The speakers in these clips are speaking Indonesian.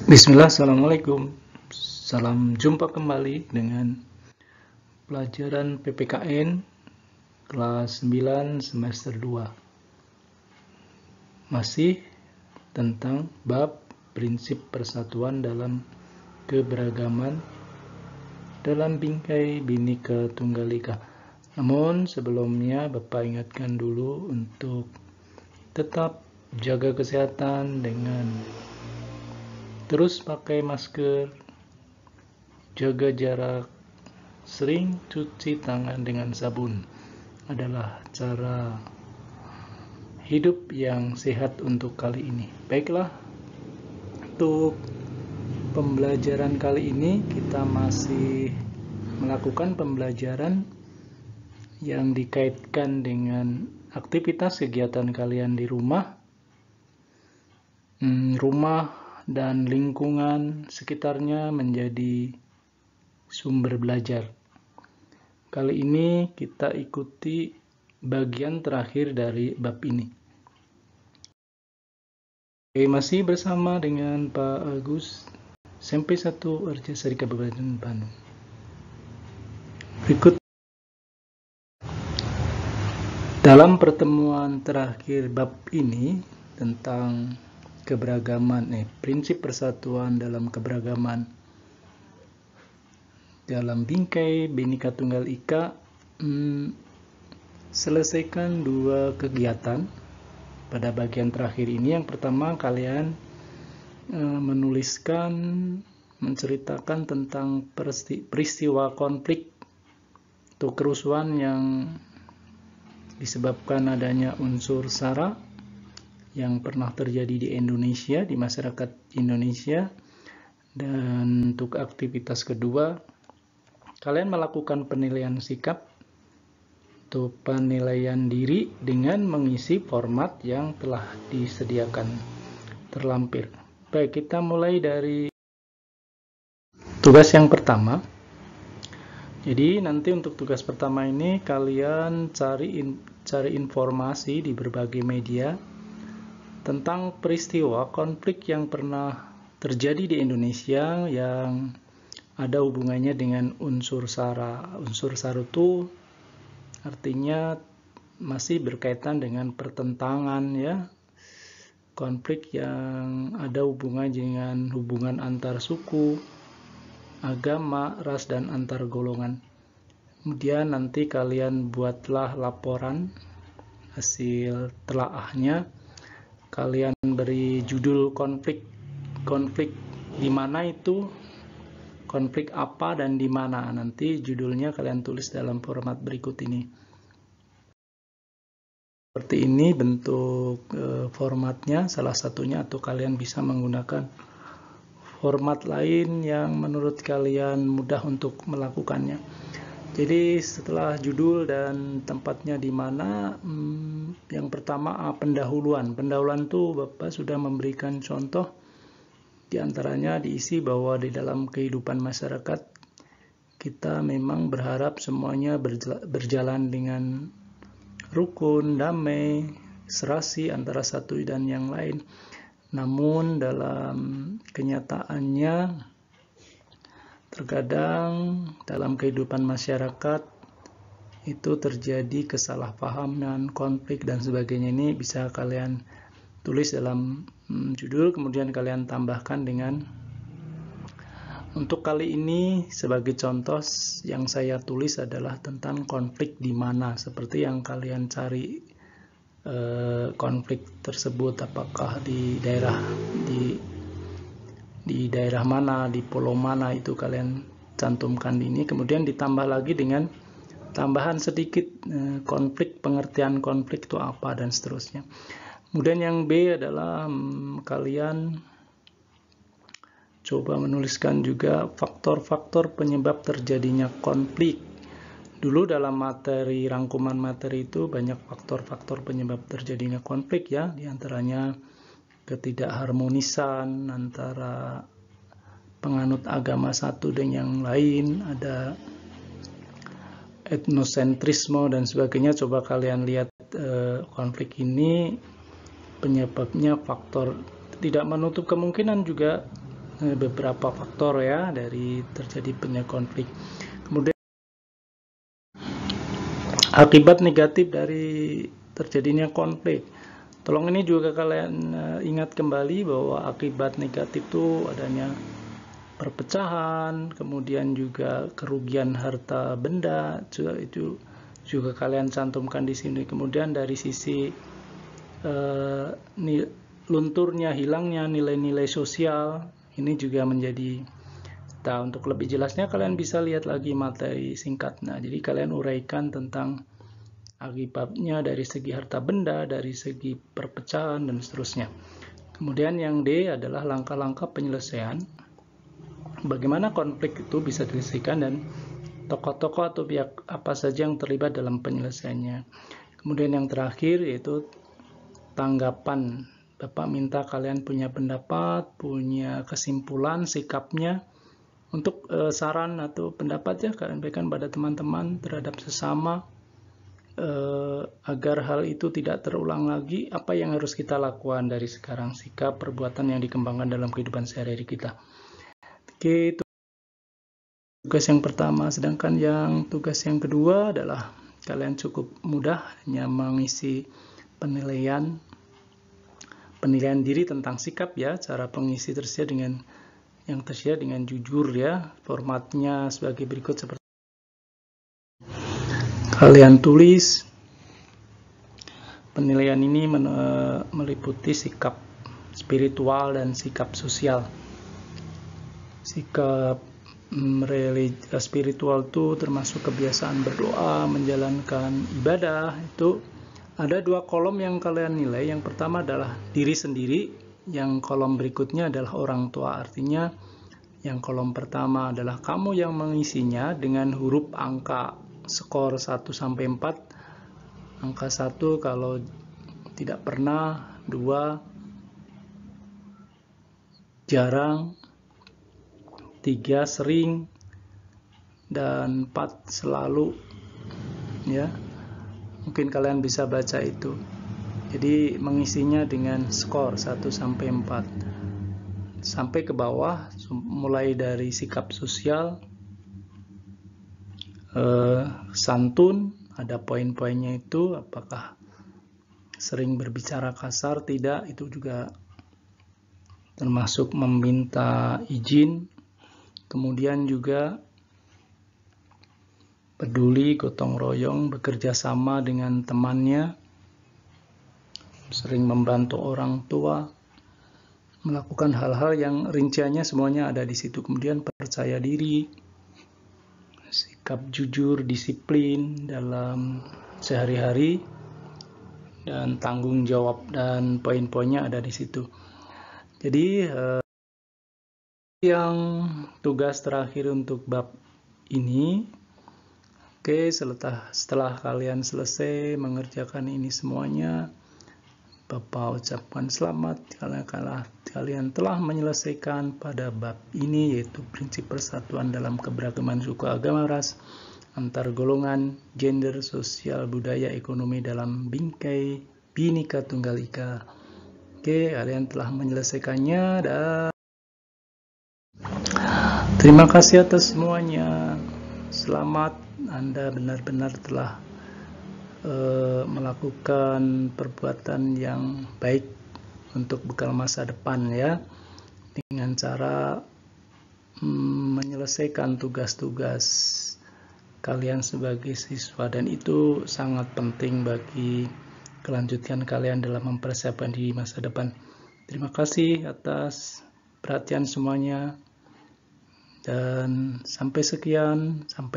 Bismillah, Assalamualaikum. Salam jumpa kembali dengan pelajaran PPKN kelas 9 semester 2. Masih tentang bab prinsip persatuan dalam keberagaman dalam bingkai Bhinneka Tunggal Ika. Namun sebelumnya Bapak ingatkan dulu untuk tetap jaga kesehatan dengan terus pakai masker, jaga jarak, sering cuci tangan dengan sabun adalah cara hidup yang sehat untuk kali ini. Baiklah, untuk pembelajaran kali ini kita masih melakukan pembelajaran yang dikaitkan dengan aktivitas kegiatan kalian di rumah dan lingkungan sekitarnya menjadi sumber belajar. Kali ini kita ikuti bagian terakhir dari bab ini. Oke, masih bersama dengan Pak Agus, SMP 1 Arjasari Kabupaten Bandung. Berikut dalam pertemuan terakhir bab ini tentang keberagaman, prinsip persatuan dalam keberagaman dalam bingkai Bhinneka Tunggal Ika, selesaikan dua kegiatan pada bagian terakhir ini. Yang pertama, kalian menceritakan tentang peristiwa konflik atau kerusuhan yang disebabkan adanya unsur SARA yang pernah terjadi di Indonesia, di masyarakat Indonesia. Dan untuk aktivitas kedua, kalian melakukan penilaian sikap atau penilaian diri dengan mengisi format yang telah disediakan terlampir. Baik, kita mulai dari tugas yang pertama. Jadi nanti untuk tugas pertama ini kalian cari informasi di berbagai media tentang peristiwa konflik yang pernah terjadi di Indonesia yang ada hubungannya dengan unsur SARA. Unsur SARA itu artinya masih berkaitan dengan pertentangan, ya, konflik yang ada hubungan dengan hubungan antar suku, agama, ras, dan antar golongan. Kemudian nanti kalian buatlah laporan hasil telaahnya. Kalian beri judul konflik di mana itu, konflik apa dan di mana. Nanti judulnya kalian tulis dalam format berikut ini. Seperti ini bentuk formatnya, salah satunya, atau kalian bisa menggunakan format lain yang menurut kalian mudah untuk melakukannya. Jadi setelah judul dan tempatnya di mana, yang pertama pendahuluan. Pendahuluan itu Bapak sudah memberikan contoh, diantaranya diisi bahwa di dalam kehidupan masyarakat kita memang berharap semuanya berjalan dengan rukun, damai, serasi antara satu dan yang lain. Namun dalam kenyataannya terkadang dalam kehidupan masyarakat itu terjadi kesalahpahaman, konflik, dan sebagainya. Ini bisa kalian tulis dalam judul, kemudian kalian tambahkan dengan, untuk kali ini sebagai contoh yang saya tulis adalah tentang konflik di mana. Seperti yang kalian cari konflik tersebut, apakah di daerah mana, di pulau mana, itu kalian cantumkan ini. Kemudian ditambah lagi dengan tambahan sedikit konflik, pengertian konflik itu apa, dan seterusnya. Kemudian yang B adalah kalian coba menuliskan juga faktor-faktor penyebab terjadinya konflik. Dulu dalam rangkuman materi itu banyak faktor-faktor penyebab terjadinya konflik, ya, diantaranya ketidakharmonisan antara penganut agama satu dengan yang lain, ada etnosentrisme dan sebagainya. Coba kalian lihat konflik ini penyebabnya faktor, tidak menutup kemungkinan juga beberapa faktor ya dari terjadinya konflik. Kemudian akibat negatif dari terjadinya konflik. Tolong ini juga kalian ingat kembali bahwa akibat negatif itu adanya perpecahan, kemudian juga kerugian harta benda, itu juga kalian cantumkan di sini. Kemudian dari sisi lunturnya, hilangnya nilai-nilai sosial, ini juga menjadi. Nah, untuk lebih jelasnya kalian bisa lihat lagi materi singkat. Nah, jadi kalian uraikan tentang akibatnya dari segi harta benda, dari segi perpecahan, dan seterusnya. Kemudian yang D adalah langkah-langkah penyelesaian. Bagaimana konflik itu bisa diselesaikan dan tokoh-tokoh atau pihak apa saja yang terlibat dalam penyelesaiannya. Kemudian yang terakhir yaitu tanggapan. Bapak minta kalian punya pendapat, punya kesimpulan, sikapnya. Untuk saran atau pendapat ya kalian berikan pada teman-teman terhadap sesama agar hal itu tidak terulang lagi. Apa yang harus kita lakukan dari sekarang, sikap, perbuatan yang dikembangkan dalam kehidupan sehari-hari kita. Oke, itu tugas yang pertama. Sedangkan yang tugas yang kedua adalah kalian cukup mudah hanya mengisi penilaian diri tentang sikap ya. Cara pengisi tersedia dengan jujur ya. Formatnya sebagai berikut seperti kalian tulis. Penilaian ini meliputi sikap spiritual dan sikap sosial. Sikap spiritual itu termasuk kebiasaan berdoa, menjalankan ibadah. Itu ada 2 kolom yang kalian nilai. Yang pertama adalah diri sendiri. Yang kolom berikutnya adalah orang tua. Artinya yang kolom pertama adalah kamu yang mengisinya dengan huruf angka skor 1 sampai 4. Angka 1 kalau tidak pernah, 2 jarang, 3 sering, dan 4 selalu ya. Mungkin kalian bisa baca itu. Jadi mengisinya dengan skor 1 sampai 4. Sampai ke bawah, mulai dari sikap sosial, santun, ada poin-poinnya itu, apakah sering berbicara kasar, tidak, itu juga termasuk meminta izin. Kemudian juga peduli, gotong royong, bekerja sama dengan temannya, sering membantu orang tua, melakukan hal-hal yang rinciannya semuanya ada di situ. Kemudian percaya diri, sikap jujur, disiplin dalam sehari-hari, dan tanggung jawab, dan poin-poinnya ada di situ. Jadi yang tugas terakhir untuk bab ini. Oke, setelah kalian selesai mengerjakan ini semuanya, Bapak ucapkan selamat karena kalian telah menyelesaikan pada bab ini, yaitu prinsip persatuan dalam keberagaman suku, agama, ras, antar golongan, gender, sosial, budaya, ekonomi dalam bingkai Bhinneka Tunggal Ika. Oke, kalian telah menyelesaikannya dan terima kasih atas semuanya. Selamat, Anda benar-benar telah melakukan perbuatan yang baik untuk bekal masa depan ya, dengan cara menyelesaikan tugas-tugas kalian sebagai siswa, dan itu sangat penting bagi kelanjutan kalian dalam mempersiapkan di masa depan. Terima kasih atas perhatian semuanya, dan sampai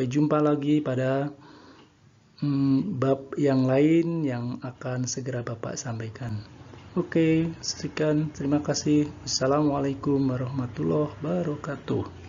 jumpa lagi pada bab yang lain yang akan segera Bapak sampaikan. Oke, sekian, terima kasih. Assalamualaikum warahmatullahi wabarakatuh.